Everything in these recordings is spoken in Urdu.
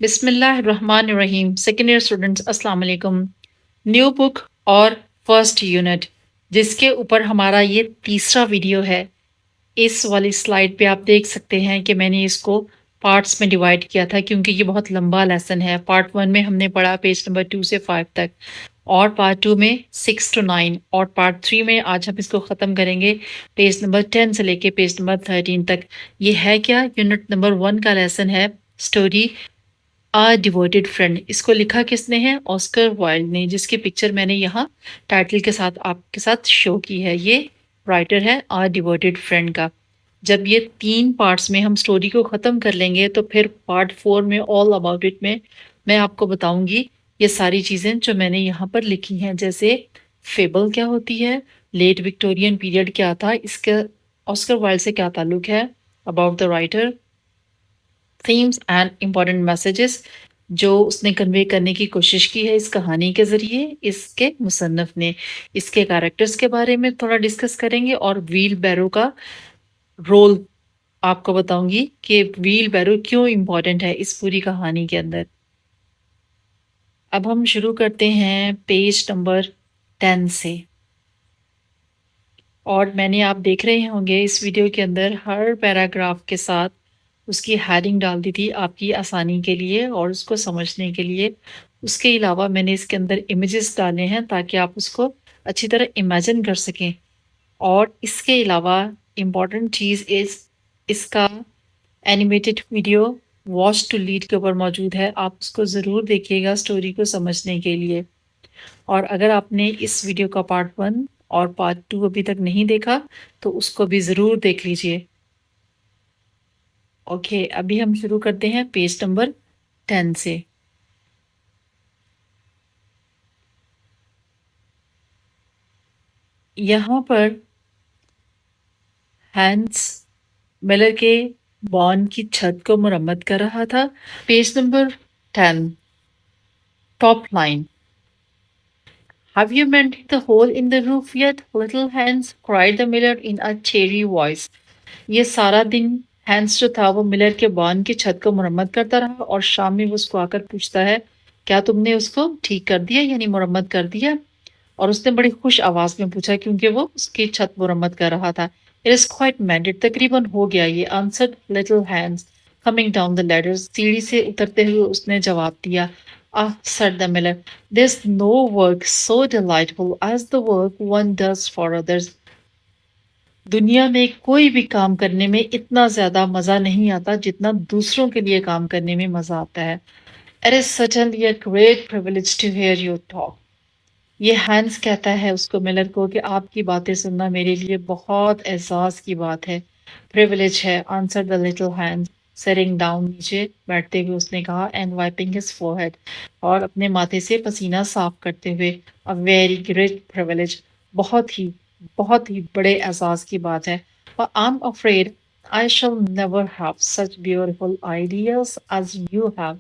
بسم اللہ الرحمن الرحیم سیکنڈ ایئر اسٹوڈنٹس السلام علیکم. نیو بک اور فرسٹ یونٹ جس کے اوپر ہمارا یہ تیسرا ویڈیو ہے. اس والی سلائڈ پہ آپ دیکھ سکتے ہیں کہ میں نے اس کو پارٹس میں ڈیوائڈ کیا تھا کیونکہ یہ بہت لمبا لیسن ہے. پارٹ 1 میں ہم نے پڑھا پیج نمبر 2 سے 5 تک، اور پارٹ 2 میں 6 to 9، اور پارٹ 3 میں آج ہم اس کو ختم کریں گے پیج نمبر 10 سے لے کے پیج نمبر 13 تک. یہ ہے کیا؟ یونٹ نمبر 1 کا لیسن ہے اسٹوری آ ڈیووٹڈ فرینڈ. اس کو لکھا کس نے ہے؟ آسکر وائلڈ نے، جس کی پکچر میں نے یہاں ٹائٹل کے ساتھ آپ کے ساتھ شو کی ہے. یہ رائٹر ہے آ ڈیووٹڈ فرینڈ کا. جب یہ 3 پارٹس میں ہم سٹوری کو ختم کر لیں گے تو پھر پارٹ 4 میں آل اباؤٹ اٹ میں آپ کو بتاؤں گی یہ ساری چیزیں جو میں نے یہاں پر لکھی ہیں، جیسے فیبل کیا ہوتی ہے، لیٹ وکٹورین پیریڈ کیا تھا، اس کا آسکر وائلڈ سے کیا تعلق ہے، about the writer, themes and important messages جو اس نے کنوے کرنے کی کوشش کی ہے اس کہانی کے ذریعے. اس کے مصنف نے اس کے کیریکٹرز کے بارے میں تھوڑا ڈسکس کریں گے، اور ویل بیرو کا رول آپ کو بتاؤں گی کہ ویل بیرو کیوں امپورٹنٹ ہے اس پوری کہانی کے اندر. اب ہم شروع کرتے ہیں پیج نمبر 10 سے. اور میں نے، آپ دیکھ رہے ہوں گے اس ویڈیو کے اندر ہر پیراگراف کے ساتھ اس کی ہیڈنگ ڈال دی تھی آپ کی آسانی کے لیے اور اس کو سمجھنے کے لیے. اس کے علاوہ میں نے اس کے اندر امیجز ڈالے ہیں تاکہ آپ اس کو اچھی طرح امیجن کر سکیں. اور اس کے علاوہ امپورٹنٹ چیز اس کا animated video watch to lead کے اوپر موجود ہے. آپ اس کو ضرور دیکھیے گا اسٹوری کو سمجھنے کے لیے. اور اگر آپ نے اس ویڈیو کا پارٹ 1 اور پارٹ 2 ابھی تک نہیں دیکھا تو اس کو بھی ضرور دیکھ لیجئے. اوکے، ابھی ہم شروع کرتے ہیں پیج نمبر 10 سے. یہاں پر ہینس ملر کے بارن کی چھت کو مرمت کر رہا تھا. Page number 10، top line. Have you mended the hole in the roof yet, little Hans? cried the miller in a cheery voice. یہ سارا دن ہینس جو تھا وہ ملر کے بارن کی چھت کو مرمت کرتا رہا، اور شام میں وہ اس کو آ کر پوچھتا ہے کیا تم نے اس کو ٹھیک کر دیا، یعنی مرمت کر دیا؟ اور اس نے بڑی خوش آواز میں پوچھا کیونکہ وہ اس کی چھت مرمت کر رہا تھا. It is quite mended. تقریباً ہو گیا یہ. answered little Hans coming down the ladder. سیڑھی سے اترتے ہوئے اس نے جواب دیا. Ah, said the miller, there's no work so delightful as the work one does for others. دنیا میں کوئی بھی کام کرنے میں اتنا زیادہ مزہ نہیں آتا جتنا دوسروں کے لیے کام کرنے میں مزہ آتا ہے. It is certainly a great privilege to hear you talk. یہ ہینس کہتا ہے اس کو، ملر کو، کہ آپ کی باتیں سننا میرے لیے بہت اعزاز کی بات ہے، پریولیج ہے. Answer the little hands sitting down. نیچے بیٹھتے ہوئے اس نے کہا. اینڈ وائپنگ ہز فورہیڈ، اور اپنے ماتھے سے پسینہ صاف کرتے ہوئے. اے ویری گریٹ پریولیج، بہت ہی بڑے اعزاز کی بات ہے. But I'm afraid I shall never have such beautiful ideas as you have.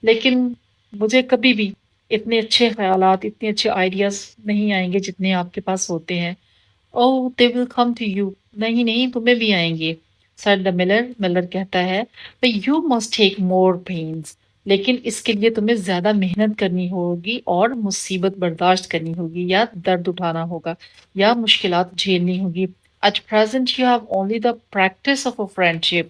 لیکن مجھے کبھی بھی اتنے اچھے خیالات، اتنے اچھے آئیڈیاز نہیں آئیں گے جتنے آپ کے پاس ہوتے ہیں. Oh, they will come to you. نہیں، تمہیں بھی آئیں گے. said the miller. ملر کہتا ہے. But you must take more pains. لیکن اس کے لیے تمہیں زیادہ محنت کرنی ہوگی اور مصیبت برداشت کرنی ہوگی، یا درد اٹھانا ہوگا، یا مشکلات جھیلنی ہوگی. At present you have only the practice of a friendship.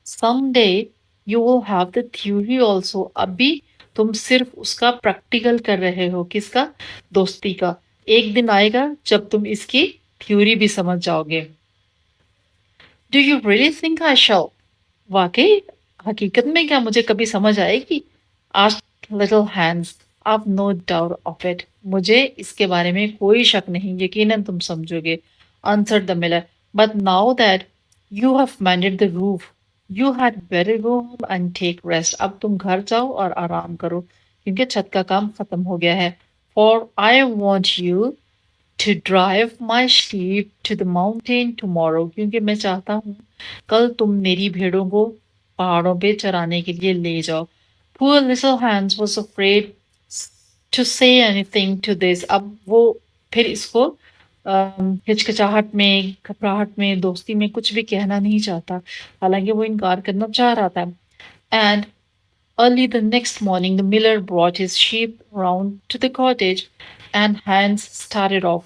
Some day you will have the theory also. ابھی تم صرف اس کا پریکٹیکل کر رہے ہو. کس کا؟ دوستی کا. ایک دن آئے گا جب تم اس کی تھیوری بھی سمجھ جاؤ گے. Do you really think I shall? واقعی، حقیقت میں کیا مجھے کبھی سمجھ آئے گی؟ Asked little Hans. I've no doubt of it. مجھے اس کے بارے میں کوئی شک نہیں، یقیناً تم سمجھو گے. Answered the miller. But now that you have mended the roof, you had better go home and take rest. اب تم گھر جاؤ اور آرام کرو کیونکہ چھت کا کام ختم ہو گیا ہے. For I want you to drive my sheep to the mountain tomorrow. کیونکہ میں چاہتا ہوں کل تم میری بھیڑوں کو پہاڑوں پہ چرانے کے لیے لے جاؤ. Poor little Hans was afraid to say anything to this. اب وہ پھر اس کو ہچکچاہٹ میں، گھبراہٹ میں، دوستی میں کچھ بھی کہنا نہیں چاہتا، حالانکہ وہ انکار کرنا چاہ رہا تھا. And Early the next morning, the miller brought his sheep round to the cottage, and Hans started off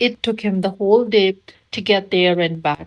It took him the whole day to get there and back.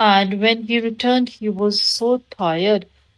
And when he returned, he was so tired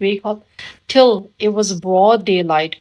wake up till it was broad daylight.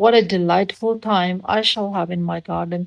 What a delightful time I shall have in my garden.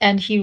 And he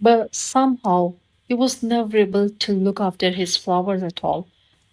But somehow he was never able to look after his flowers at all.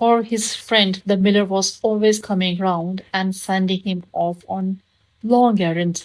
For his friend, the miller was always coming round and sending him off on long errands.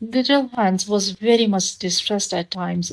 Little Hans was very much distressed at times.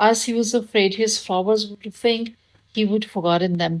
As he was afraid his flowers would think he would forgotten them.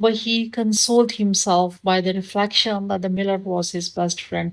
But he consoled himself by the reflection that the miller was his best friend.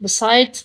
Besides,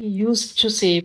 he used to say,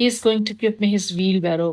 he is going to give me his wheelbarrow.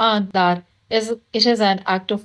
And that it is an act of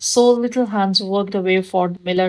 So little Hans worked away for the miller.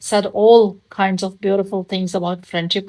said all kinds of beautiful things about friendship.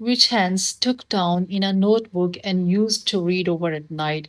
Which Hans took down in a notebook and used to read over at night.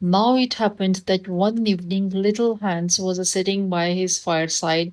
Now it happened that one evening little Hans was sitting by his fireside.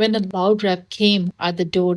When a loud rap came at the door,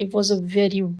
It was a very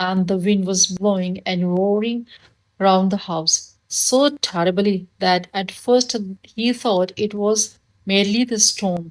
And the wind was blowing and roaring round the house so terribly that at first he thought it was merely the storm.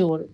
door.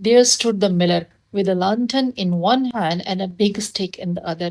There stood the miller with a lantern in one hand and a big stick in the other.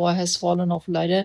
boy has fallen off ladder.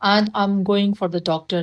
And I'm going for the doctor.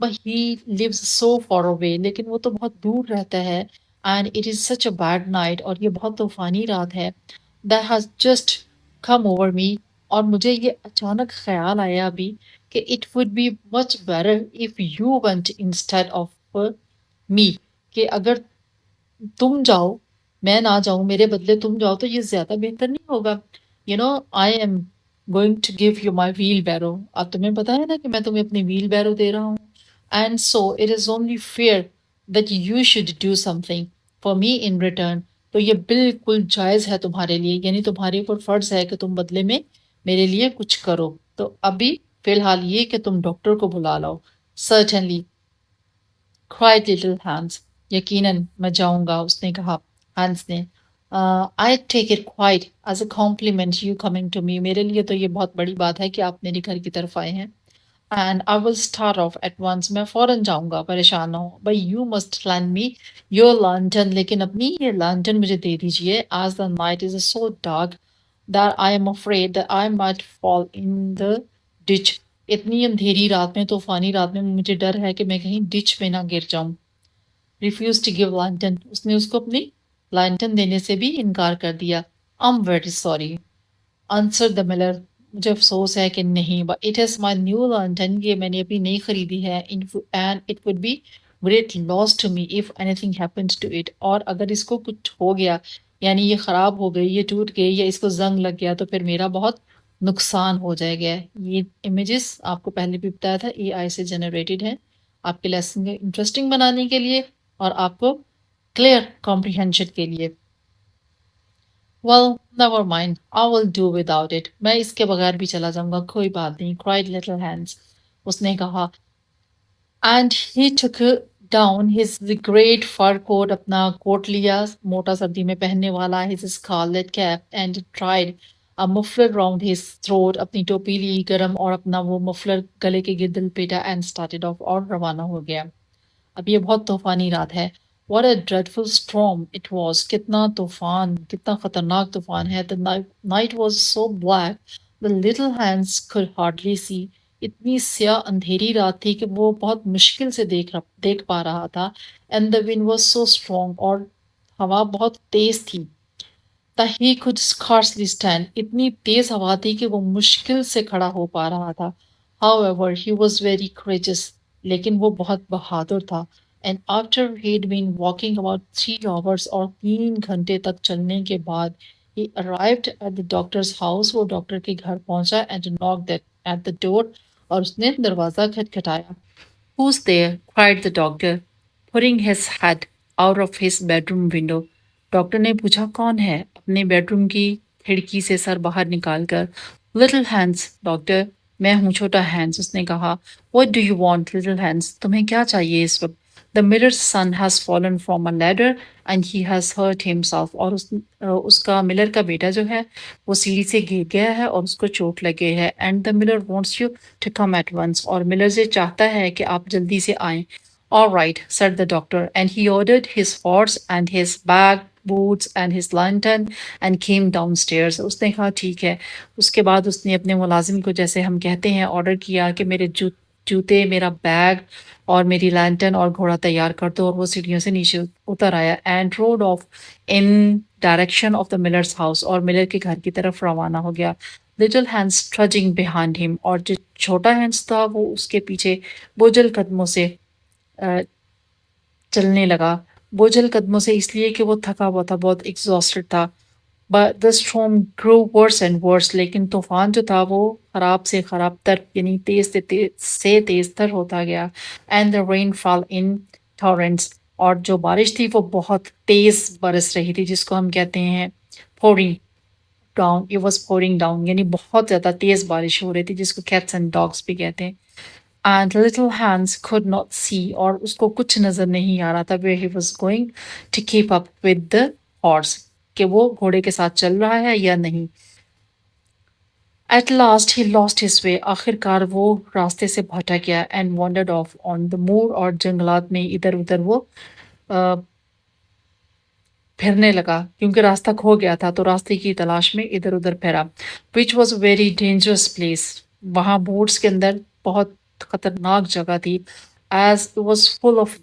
but he lives so far away. لیکن وہ تو بہت دور رہتا ہے. And it is such a bad night, اور یہ بہت طوفانی رات ہے. That has just come over me. اور مجھے یہ اچانک خیال آیا ابھی کہ it would be much better if you went instead of me. کہ اگر تم جاؤ، میں نہ جاؤں، میرے بدلے تم جاؤ تو یہ زیادہ بہتر نہیں ہوگا. I am going to give you my wheelbarrow. اب تمہیں پتا ہے نا کہ میں تمہیں اپنی ویل بیرو دے رہا ہوں. And so it is only fear that you should do some thing for me in return. تو یہ بالکل جائز ہے تمہارے لیے، یعنی تمہارے اوپر فرض ہے کہ تم بدلے میں میرے لیے کچھ کرو. تو ابھی فی الحال یہ کہ تم ڈاکٹر کو بلا لاؤ. Certainly cried little Hans. یقیناً میں جاؤں گا، اس نے کہا. ہانس نے. I take it quite as a compliment you coming to me. میرے لیے تو یہ بہت بڑی بات ہے کہ آپ میرے گھر کی طرف آئے ہیں. And I will start off at once. میں فوراً جاؤں گا، پریشان نہ ہو. But you must lend me your lantern. لیکن اپنی یہ لانٹن مجھے دے دیجئے. As the night is so dark that I am afraid that I might fall in the ditch. اتنی اندھیری رات میں، طوفانی رات میں مجھے ڈر ہے کہ میں کہیں ڈچ میں نہ گر جاؤں. Refuse to give lantern. اس نے اس کو اپنی لانٹن دینے سے بھی انکار کر دیا. I'm very sorry answered the miller. مجھے افسوس ہے کہ نہیں. But it is my new lantern. یہ میں نے ابھی نئی خریدی ہے. And it would be great loss to me if anything happened to it. اور اگر اس کو کچھ ہو گیا، یعنی یہ خراب ہو گئی، یہ ٹوٹ گئی، یا اس کو زنگ لگ گیا، تو پھر میرا بہت نقصان ہو جائے گا. یہ امیجز آپ کو پہلے بھی بتایا تھا اے آئی سے جنریٹڈ ہے، آپ کے لیسن کو انٹرسٹنگ بنانے کے لیے اور آپ کو کلیئر کمپریہنشن کے لیے. Well, never mind. I will do without it. میں اس کے بغیر بھی چلا جاؤں گا، کوئی بات نہیں. cried little Hans. اس نے کہا. And he took down his great fur coat. اپنا کوٹ لیا، موٹا سردی میں پہننے والا. his scarlet cap and tried a muffler round his throat. اپنی ٹوپی لی گرم اور اپنا وہ مفلر گلے کے گرد لپیٹا. And started off. اور روانہ ہو گیا. اب یہ بہت طوفانی رات ہے. What a dreadful storm it was. کتنا طوفان، کتنا خطرناک طوفان ہے. The night was so black the little Hans could hardly see. اتنی سیاہ اندھیری رات تھی کہ وہ بہت مشکل سے دیکھ پا رہا تھا. And the wind was so strong. اور ہوا بہت تیز تھی. That he could scarcely stand. اتنی تیز ہوا تھی کہ وہ مشکل سے کھڑا ہو پا رہا تھا. However, he was very courageous. لیکن وہ بہت بہادر تھا. And after he'd been walking about 3 hours اور 3 گھنٹے تک چلنے کے بعد, he arrived at the doctor's house. وہ ڈاکٹر کے گھر پہنچا and knocked at the door. اور اس نے دروازہ کھٹکھٹایا. Who's there? cried the doctor, putting his head out of his bedroom window. Doctor نے پوچھا کون ہے، اپنے بیڈ روم کی کھڑکی سے سر باہر نکال کر. Little Hans, doctor. میں ہوں چھوٹا ہینس. اس نے کہا. What do you want, little Hans? تمہیں کیا چاہیے اس وقت؟ The miller's son has fallen from a ladder and he has hurt himself. اور اس کا ملر کا بیٹا جو ہے وہ سیڑھی سے گر گیا ہے اور اس کو چوٹ لگ گئی ہے. And the miller wants you to come at once. اور ملر سے چاہتا ہے کہ آپ جلدی سے آئیں. All right, said the doctor, and he ordered his horse and his bag, boots and his lantern and came downstairs. اس نے کہا ٹھیک ہے. اس کے بعد اس نے اپنے ملازم کو، جیسے ہم کہتے ہیں، آرڈر کیا کہ میرے جوتے، میرا بیگ اور میری لینٹرن اور گھوڑا تیار کر دو، اور وہ سیڑھیوں سے نیچے اتر آیا. And road of in direction of the millers house. اور ملر کے گھر کی طرف روانہ ہو گیا. لٹل ہینس ٹرجنگ بہائنڈ ہم. اور جو چھوٹا ہینس تھا وہ اس کے پیچھے بوجھل قدموں سے چلنے لگا. بوجھل قدموں سے اس لیے کہ وہ تھکا ہوا تھا، بہت ایگزاسٹڈ تھا. But the storm grew worse and worse. لیکن طوفان جو تھا وہ خراب سے خراب تر، یعنی تیز سے تیز تر ہوتا گیا. And the rain fell in torrents. اور جو بارش تھی وہ بہت تیز برس رہی تھی، جس کو ہم کہتے ہیں pouring down. It was pouring down. یعنی بہت زیادہ تیز بارش ہو رہی تھی، جس کو cats and dogs بھی کہتے ہیں. And little Hans could not see. اور اس کو کچھ نظر نہیں آ رہا تھا. Where he was going to keep up with the horse. کہ وہ گھوڑے کے ساتھ چل رہا ہے یا نہیں. At last he lost his way. آخر کار وہ راستے سے بھٹک گیا. And wandered off on the moor. اور جنگلات میں ادھر ادھر وہ پھرنے لگا، کیونکہ راستہ کھو گیا تھا تو راستے کی تلاش میں ادھر ادھر پھرا. Which was a very dangerous place. وہاں بوٹس کے اندر بہت خطرناک جگہ تھی. as it was full of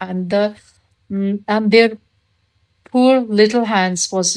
and their poor little hands was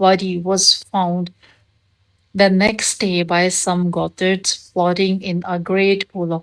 body was found the next day by some Gothards floating in a great pool of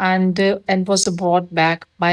and was brought back by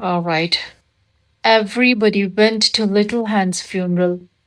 Alright. Everybody went to Little Hans funeral.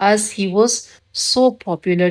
as he was so popular,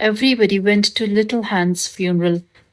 Everybody went to Little Hans funeral.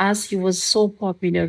as he was so popular,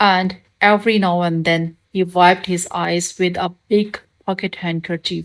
and every now and then he wiped his eyes with a big pocket handkerchief.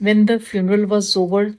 When the funeral was over,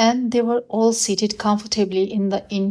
and they were all seated comfortably in the inn,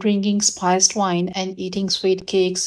drinking spiced wine and eating sweet cakes,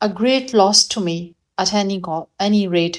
a great loss to me at any rate,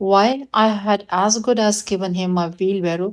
Why, I had as good as given him my wheelbarrow.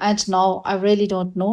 And now I really don't know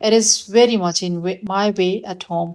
It is very much in my way at home.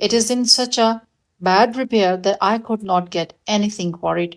it is in such a bad repair that I could not get anything for it.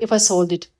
If I sold it,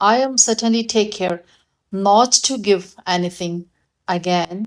I am certainly take care not to give anything again.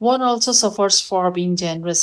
One also suffers for being generous.